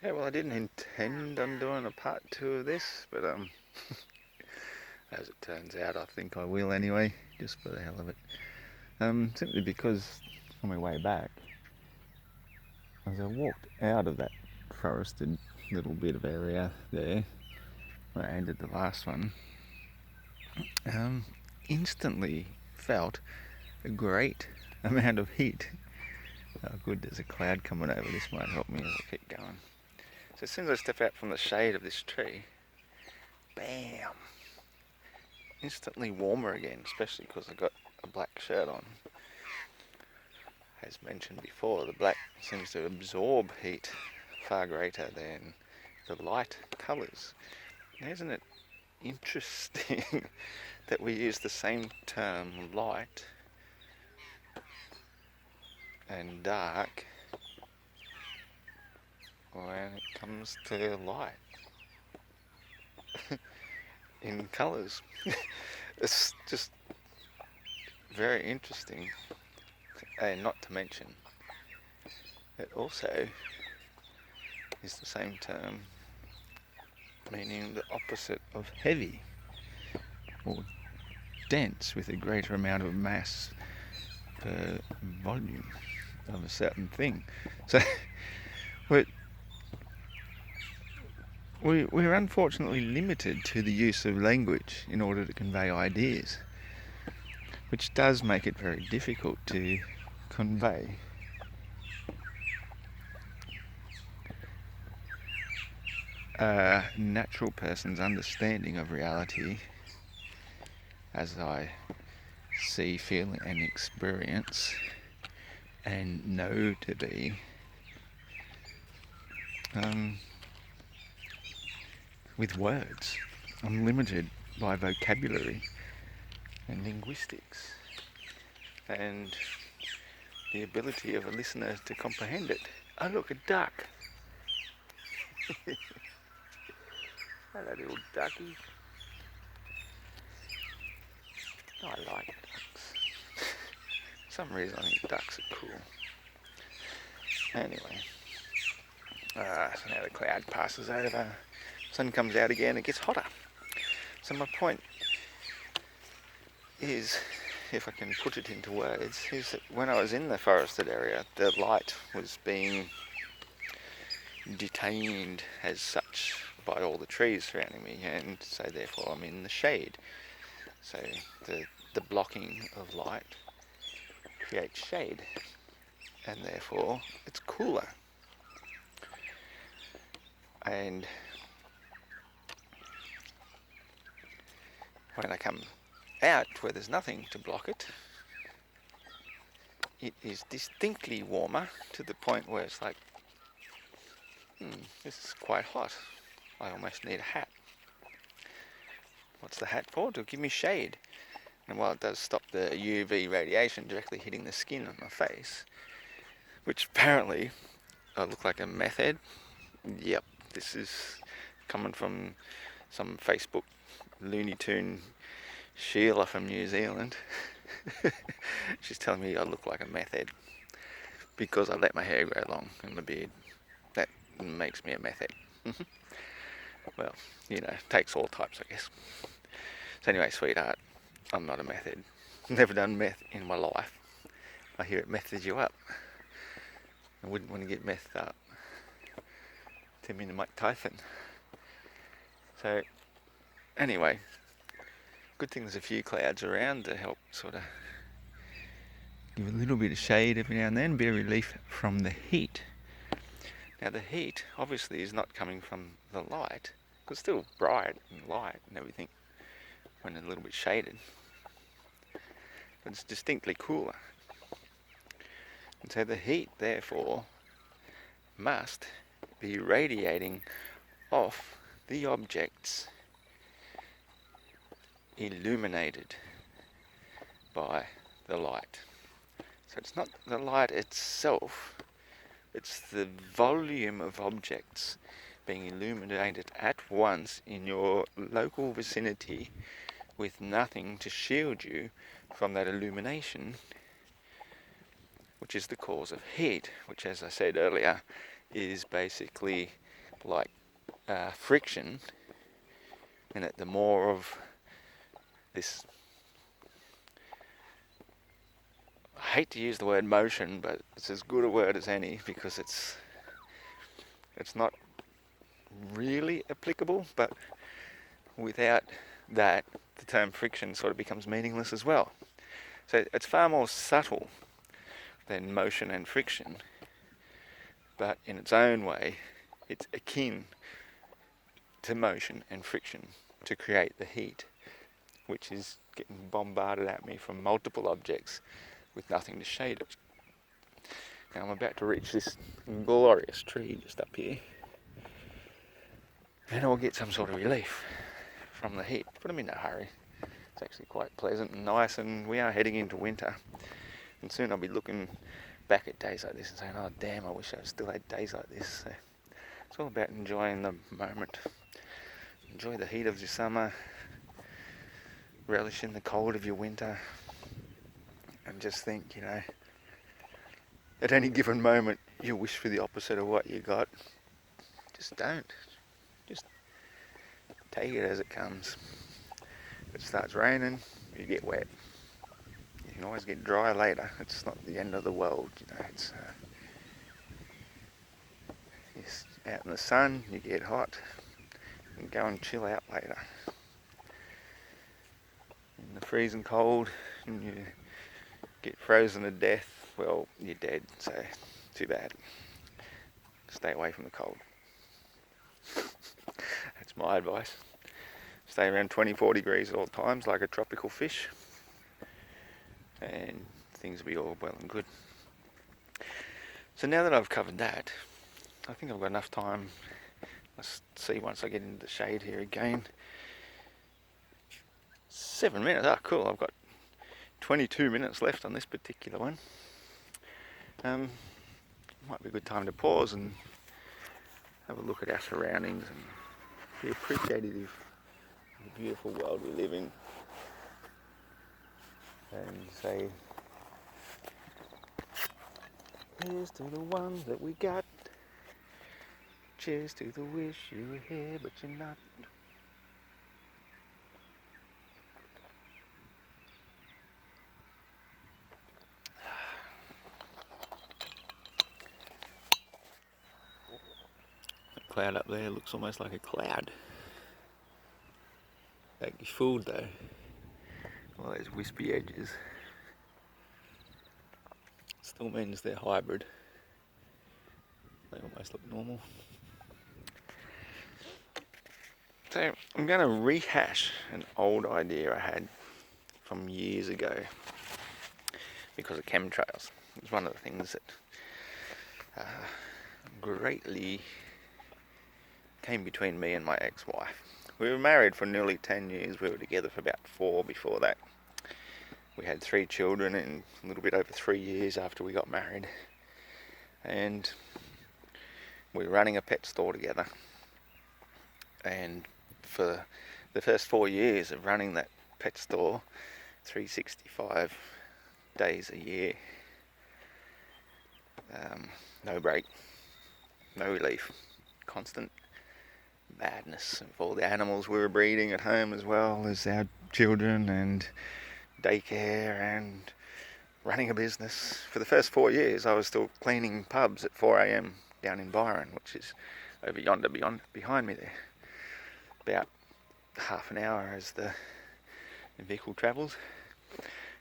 Yeah, well, I didn't intend on doing a part 2 of this, but as it turns out, I think I will anyway, just for the hell of it. Simply because on my way back, as I walked out of that forested little bit of area there, where I ended the last one, um, instantly felt a great amount of heat. Oh, good, there's a cloud coming over. This might help me as I keep going. So as soon as I step out from the shade of this tree, bam! Instantly warmer again, especially because I got a black shirt on. As mentioned before, the black seems to absorb heat far greater than the light colours. Isn't it interesting that we use the same term light and dark when it comes to light in colours? It's just very interesting, and not to mention it also is the same term meaning the opposite of heavy or dense, with a greater amount of mass per volume of a certain thing. So we're unfortunately limited to the use of language in order to convey ideas, which does make it very difficult to convey a natural person's understanding of reality as I see, feel and experience and know to be with words. I'm limited by vocabulary and linguistics and the ability of a listener to comprehend it. Oh look, a duck. Hello little ducky. Oh, I like ducks. For some reason I think ducks are cool. Anyway, so now the cloud passes over, sun comes out again, it gets hotter. So my point is, if I can put it into words, is that when I was in the forested area, the light was being detained as such by all the trees surrounding me, and so therefore I'm in the shade. So the blocking of light creates shade, and therefore it's cooler. And when I come out where there's nothing to block it, it is distinctly warmer, to the point where it's like, this is quite hot. I almost need a hat. What's the hat for? To give me shade. And while it does stop the UV radiation directly hitting the skin on my face, which apparently I look like a meth head. Yep, this is coming from some Facebook Looney Tune Sheila from New Zealand. She's telling me I look like a meth head because I let my hair grow long and my beard. That makes me a meth head. Well, takes all types, I guess. So anyway, sweetheart, I'm not a meth head. Never done meth in my life. I hear it methes you up. I wouldn't want to get methed up. Tim into Mike Tyson. So anyway, good thing there's a few clouds around to help sort of give a little bit of shade every now and then, a bit of relief from the heat. Now the heat obviously is not coming from the light, because it's still bright and light and everything when a little bit shaded, but it's distinctly cooler. And so the heat therefore must be radiating off the objects illuminated by the light. So it's not the light itself, it's the volume of objects being illuminated at once in your local vicinity, with nothing to shield you from that illumination, which is the cause of heat, which, as I said earlier, is basically like friction, and that the more of this, I hate to use the word motion, but it's as good a word as any because it's not really applicable, but without that, the term friction sort of becomes meaningless as well. So it's far more subtle than motion and friction, but in its own way, it's akin to motion and friction to create the heat, which is getting bombarded at me from multiple objects with nothing to shade it. Now I'm about to reach this glorious tree just up here, and I'll get some sort of relief from the heat, but I'm in no hurry. It's actually quite pleasant and nice, and we are heading into winter, and soon I'll be looking back at days like this and saying, oh damn, I wish I still had days like this. So it's all about enjoying the moment. Enjoy the heat of your summer, relish in the cold of your winter, and just think, at any given moment you wish for the opposite of what you got. Just don't. Just take it as it comes. If it starts raining, you get wet. You can always get dry later. It's not the end of the world, It's out in the sun, you get hot, and go and chill out later. In the freezing cold, and you get frozen to death, well, you're dead, so too bad. Stay away from the cold. That's my advice. Stay around 24 degrees at all times, like a tropical fish, and things will be all well and good. So now that I've covered that, I think I've got enough time. Let's see once I get into the shade here again. 7 minutes, cool, I've got 22 minutes left on this particular one. Might be a good time to pause and have a look at our surroundings and be appreciative of the beautiful world we live in, and say, here's to the ones that we got. Cheers to the wish you were here but you're not. That cloud up there looks almost like a cloud. Don't be fooled though. All those wispy edges. Still means they're hybrid. They almost look normal. So I'm going to rehash an old idea I had from years ago because of chemtrails. It was one of the things that greatly came between me and my ex-wife. We were married for nearly 10 years. We were together for about 4 before that. We had 3 children in a little bit over 3 years after we got married. And we were running a pet store together. And for the first 4 years of running that pet store, 365 days a year, no break, no relief, constant madness of all the animals we were breeding at home as well as our children, and daycare and running a business. For the first 4 years I was still cleaning pubs at 4 a.m. down in Byron, which is over yonder behind me there. About half an hour as the vehicle travels.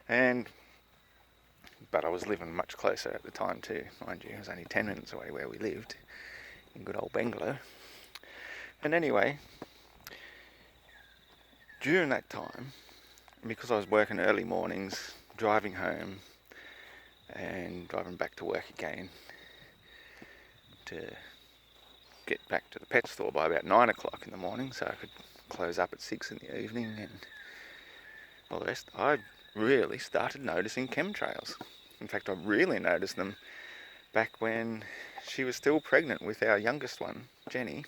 But I was living much closer at the time too, mind you. It was only 10 minutes away where we lived, in good old Bangalow. And anyway, during that time, because I was working early mornings, driving home and driving back to work again to get back to the pet store by about 9 o'clock in the morning so I could close up at 6 in the evening and all the rest, I really started noticing chemtrails. In fact, I really noticed them back when she was still pregnant with our youngest one, Jenny.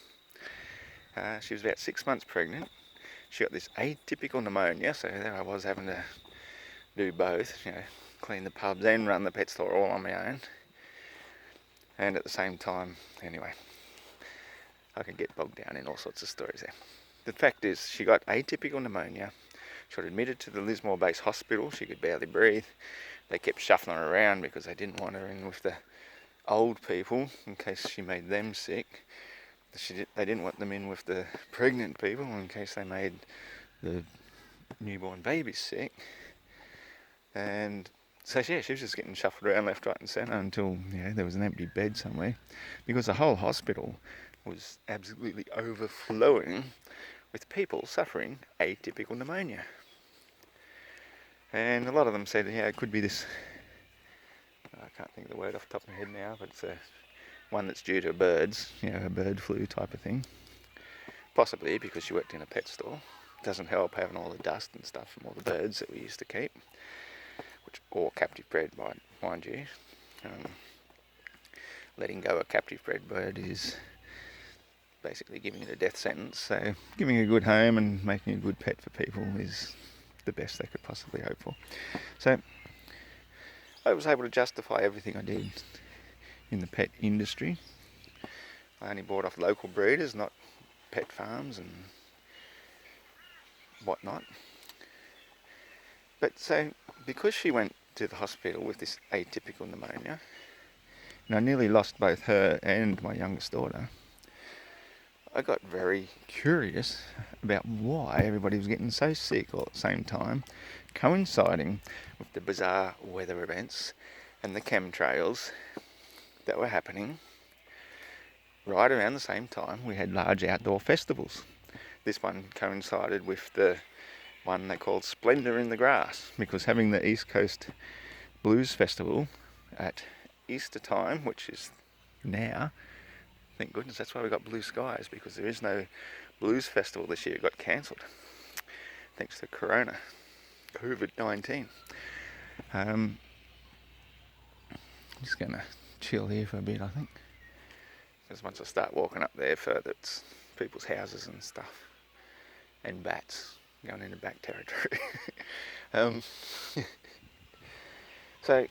She was about 6 months pregnant. She got this atypical pneumonia, so there I was having to do both, clean the pubs and run the pet store all on my own. And at the same time, anyway, I can get bogged down in all sorts of stories there. The fact is, she got atypical pneumonia. She got admitted to the Lismore Base Hospital. She could barely breathe. They kept shuffling her around because they didn't want her in with the old people in case she made them sick. They didn't want them in with the pregnant people in case they made the newborn babies sick. And so yeah, she was just getting shuffled around left, right and centre until there was an empty bed somewhere, because the whole hospital was absolutely overflowing with people suffering atypical pneumonia. And a lot of them said, it could be this, I can't think of the word off the top of my head now, but it's one that's due to birds, a bird flu type of thing. Possibly because she worked in a pet store. Doesn't help having all the dust and stuff from all the birds that we used to keep, or captive bred, mind you. Letting go a captive bred bird is basically giving it a death sentence, so giving a good home and making a good pet for people is the best they could possibly hope for. So I was able to justify everything I did in the pet industry. I only bought off local breeders, not pet farms and whatnot. But so, because she went to the hospital with this atypical pneumonia, and I nearly lost both her and my youngest daughter, I got very curious about why everybody was getting so sick all at the same time, coinciding with the bizarre weather events and the chemtrails that were happening. Right around the same time, we had large outdoor festivals. This one coincided with the one they called Splendour in the Grass, because having the East Coast Blues Festival at Easter time, which is now, thank goodness, that's why we got blue skies, because there is no blues festival this year. It got cancelled thanks to Corona, COVID-19. I'm just going to chill here for a bit, I think, because once I start walking up there further, it's people's houses and stuff, and bats going into back territory. So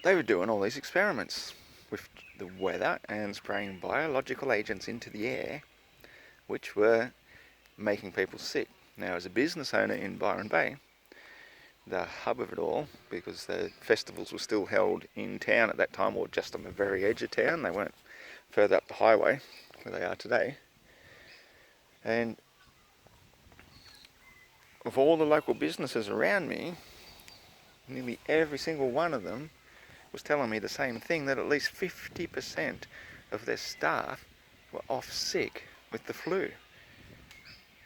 they were doing all these experiments with the weather and spraying biological agents into the air, which were making people sick. Now, as a business owner in Byron Bay, the hub of it all, because the festivals were still held in town at that time, or just on the very edge of town, they weren't further up the highway where they are today. And of all the local businesses around me, nearly every single one of them was telling me the same thing, that at least 50% of their staff were off sick with the flu.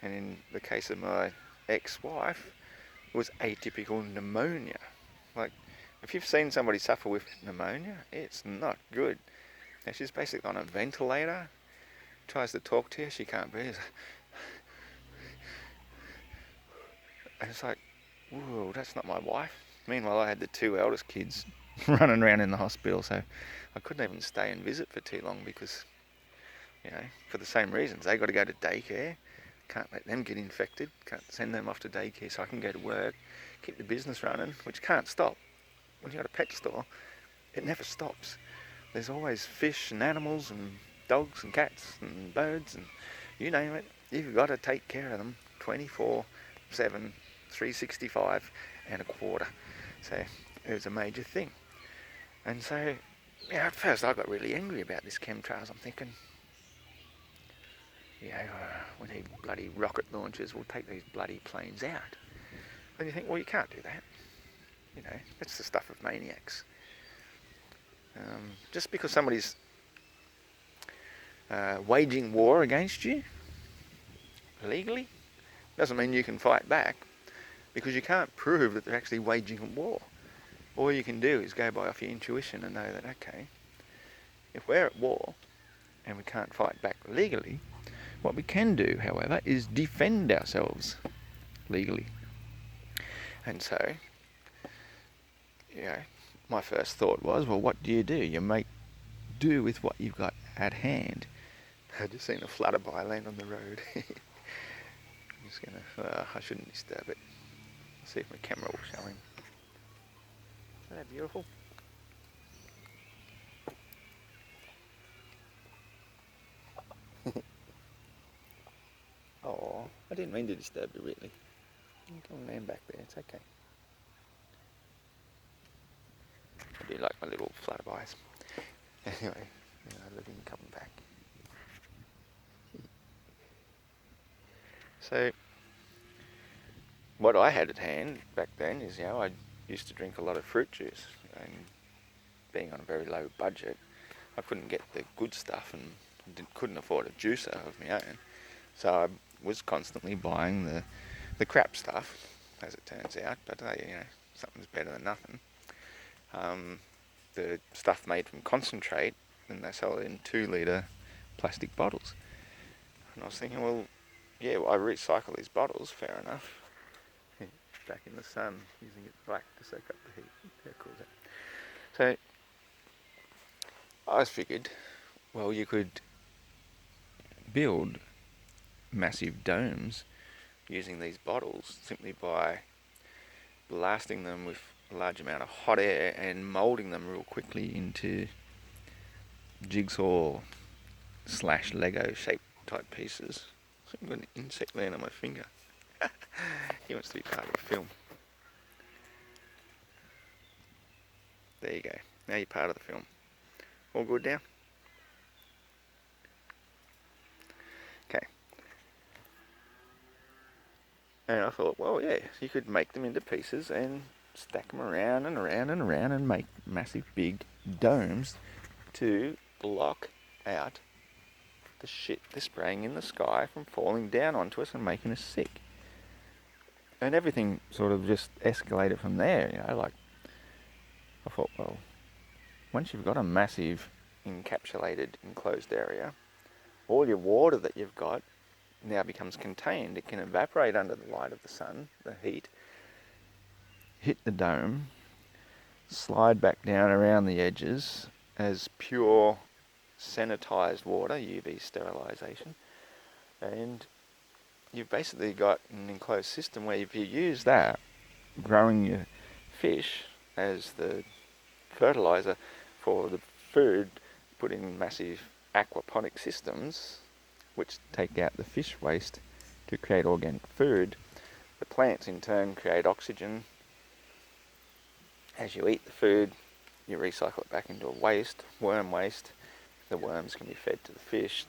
And in the case of my ex-wife, it was atypical pneumonia. Like, if you've seen somebody suffer with pneumonia, it's not good. Now, she's basically on a ventilator, tries to talk to you, she can't breathe. And it's like, whoa, that's not my wife. Meanwhile, I had the two eldest kids running around in the hospital, so I couldn't even stay and visit for too long because, for the same reasons. They got to go to daycare, can't let them get infected, can't send them off to daycare so I can go to work, keep the business running, which can't stop. When you've got a pet store, it never stops. There's always fish and animals and dogs and cats and birds and you name it. You've got to take care of them 24/7, 365 and a quarter. So it was a major thing. And so, at first I got really angry about this chemtrails. I'm thinking, we need bloody rocket launchers. We'll take these bloody planes out. And you think, well, you can't do that. That's the stuff of maniacs. Just because somebody's waging war against you legally doesn't mean you can fight back, because you can't prove that they're actually waging a war. All you can do is go by off your intuition and know that, okay, if we're at war and we can't fight back legally, what we can do, however, is defend ourselves legally. And so, my first thought was, well, what do? You make do with what you've got at hand. I just seen a flutterby land on the road. I'm just gonna, I shouldn't disturb it. See if my camera will show him. Isn't that beautiful? didn't mean to disturb you, really. Come on, man, back there. It's okay. I do like my little flutterby's. Anyway, let him come back. So, what I had at hand back then is, I used to drink a lot of fruit juice, and being on a very low budget, I couldn't get the good stuff and couldn't afford a juicer of my own. So I was constantly buying the crap stuff, as it turns out, but something's better than nothing. The stuff made from concentrate, and they sell it in 2-litre plastic bottles. And I was thinking, well, I recycle these bottles, fair enough. Back in the sun, using it black to soak up the heat. How cool is that? So I figured, well, you could build massive domes using these bottles simply by blasting them with a large amount of hot air and moulding them real quickly into jigsaw / Lego shaped type pieces. I've got an insect land on my finger. He wants to be part of the film. There you go. Now you're part of the film. All good now? Okay. And I thought, well, you could make them into pieces and stack them around and around and around and make massive big domes to block out the shit they're spraying in the sky from falling down onto us and making us sick. And everything sort of just escalated from there, I thought, well, once you've got a massive encapsulated enclosed area, all your water that you've got now becomes contained. It can evaporate under the light of the sun, the heat, hit the dome, slide back down around the edges as pure sanitized water, UV sterilization, and you've basically got an enclosed system where if you use that, growing your fish as the fertilizer for the food, put in massive aquaponic systems which take out the fish waste to create organic food. The plants in turn create oxygen. As you eat the food, you recycle it back into a waste, worm waste. The worms can be fed to the fish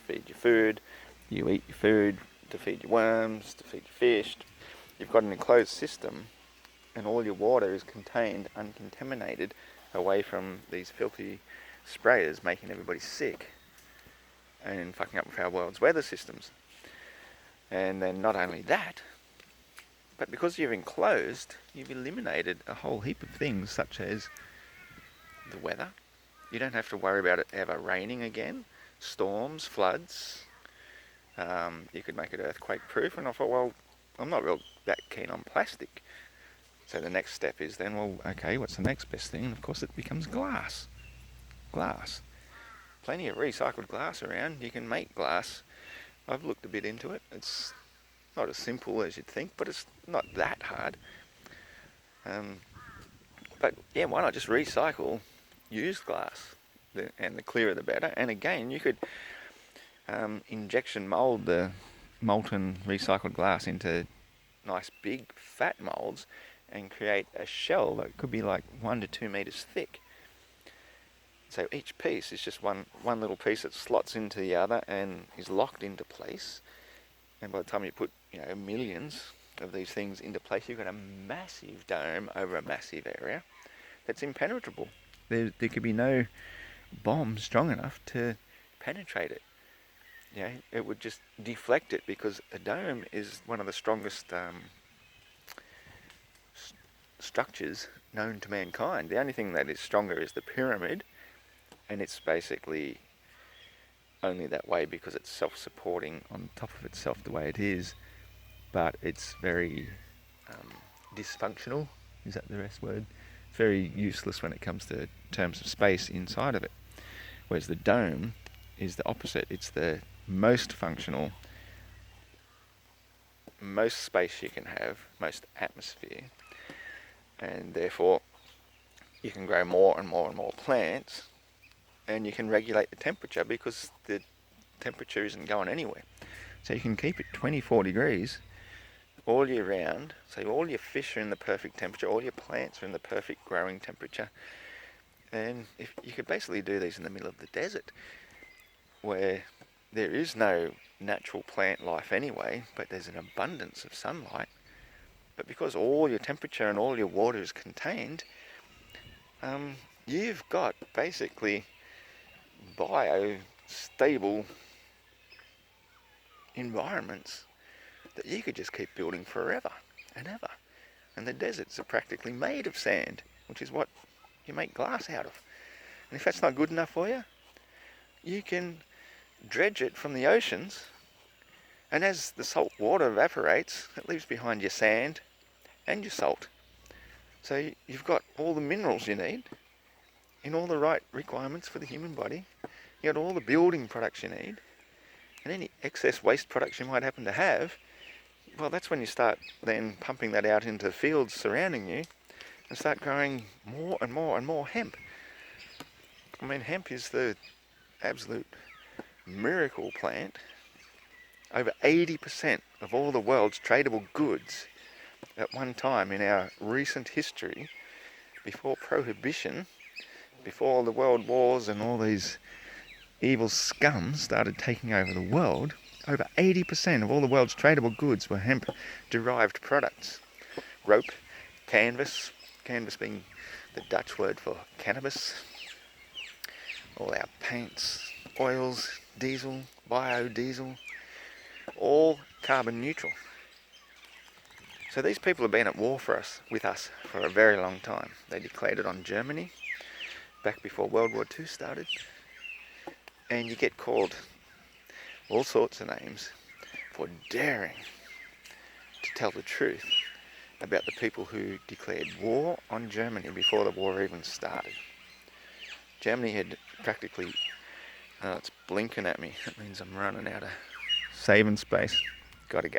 feed your food, you eat your food to feed your worms, to feed your fish. You've got an enclosed system, and all your water is contained, uncontaminated, away from these filthy sprayers making everybody sick and fucking up with our world's weather systems. And then not only that, but because you're enclosed, you've eliminated a whole heap of things such as the weather. You don't have to worry about it ever raining again, storms, floods. You could make it earthquake proof, and I thought, well, I'm not real that keen on plastic. So the next step is then, well, okay, what's the next best thing? And of course it becomes glass. Glass. Plenty of recycled glass around. You can make glass. I've looked a bit into it. It's not as simple as you'd think, but it's not that hard. But why not just recycle used glass? And the clearer the better. And again, you could injection mold the molten recycled glass into nice big fat molds and create a shell that could be like 1 to 2 meters thick. So each piece is just one little piece that slots into the other and is locked into place. And by the time you put millions of these things into place, you've got a massive dome over a massive area that's impenetrable. There could be no bomb strong enough to penetrate it. It would just deflect it, because a dome is one of the strongest structures known to mankind. The only thing that is stronger is the pyramid, and it's basically only that way because it's self-supporting on top of itself the way it is, but it's very dysfunctional. Is that the best word? Very useless when it comes to terms of space inside of it. Whereas the dome is the opposite. It's the most functional, most space you can have, most atmosphere, and therefore you can grow more and more and more plants, and you can regulate the temperature because the temperature isn't going anywhere. So you can keep it 24 degrees all year round. So all your fish are in the perfect temperature, all your plants are in the perfect growing temperature. And if you could basically do these in the middle of the desert, where there is no natural plant life anyway, but there's an abundance of sunlight. But because all your temperature and all your water is contained, you've got basically biostable environments that you could just keep building forever and ever. And the deserts are practically made of sand, which is what you make glass out of. And if that's not good enough for you, you can dredge it from the oceans, and as the salt water evaporates, it leaves behind your sand and your salt. So you've got all the minerals you need in all the right requirements for the human body. You've got all the building products you need, and any excess waste products you might happen to have, well, that's when you start then pumping that out into the fields surrounding you and start growing more and more and more hemp. I mean, hemp is the absolute miracle plant. Over 80% of all the world's tradable goods at one time in our recent history, before prohibition, before the world wars and all these evil scum started taking over the world, over 80% of all the world's tradable goods were hemp-derived products. Rope, canvas being the Dutch word for cannabis, all our paints, oils, diesel, biodiesel, all carbon neutral. So these people have been at war with us for a very long time. They declared it on Germany back before World War II started. And you get called all sorts of names for daring to tell the truth about the people who declared war on Germany before the war even started. Germany had practically... it's blinking at me. That means I'm running out of saving space. Gotta go.